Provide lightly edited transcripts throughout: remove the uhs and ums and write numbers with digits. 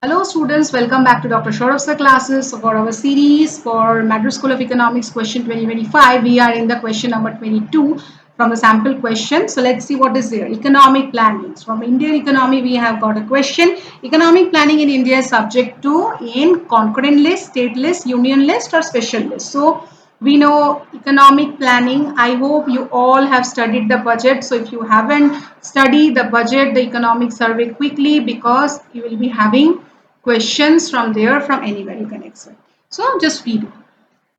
Hello students, welcome back to Dr. Sourav Sir Classes. So for our series for Madras School of Economics question 2025, we are in the question number 22 from the sample question. So let's see what is there. Economic planning. So from Indian economy, we have got a question. Economic planning in India is subject to in concurrent list, state list, union list or special list. So we know economic planning. I hope you all have studied the budget. So if you haven't studied the budget, the economic survey quickly, because you will be having questions from there from anywhere you can expect. So just read it.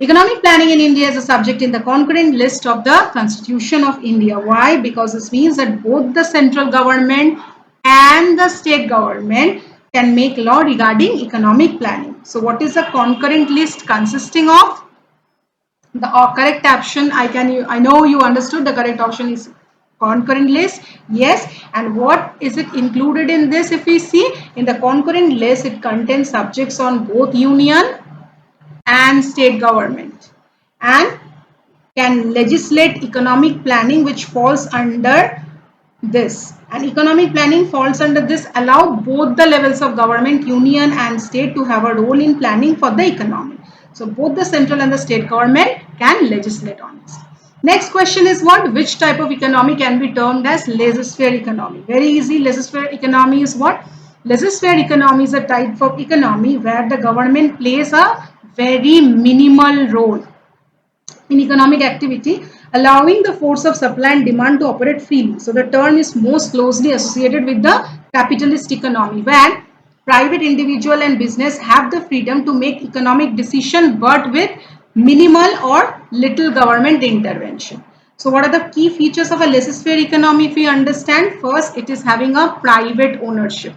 Economic planning in India is a subject in the concurrent list of the Constitution of India. Why? Because this means that both the central government and the state government can make law regarding economic planning. So what is the concurrent list consisting of? The correct option, I know you understood the correct option is concurrent list. Yes, and what is it included in this? If we see in the concurrent list, it contains subjects on both union and state government and can legislate economic planning, which falls under this. And economic planning falls under this, allow both the levels of government, union and state, to have a role in planning for the economy. So both the central and the state government can legislate on this. Next question is what? Which type of economy can be termed as laissez-faire economy? Very easy. Laissez-faire economy is what? Laissez-faire economy is a type of economy where the government plays a very minimal role in economic activity, allowing the force of supply and demand to operate freely. So the term is most closely associated with the capitalist economy, where private individual and business have the freedom to make economic decision but with minimal or little government intervention. So what are the key features of a laissez-faire economy? If we understand, first, it is having a private ownership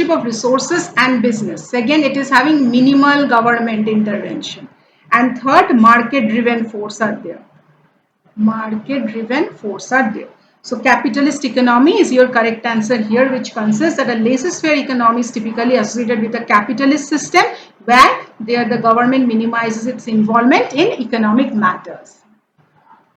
of resources and business. Second, it is having minimal government intervention. And third, market driven force are there. Market driven force are there. So capitalist economy is your correct answer here, which consists that a laissez-faire economy is typically associated with a capitalist system where there the government minimizes its involvement in economic matters.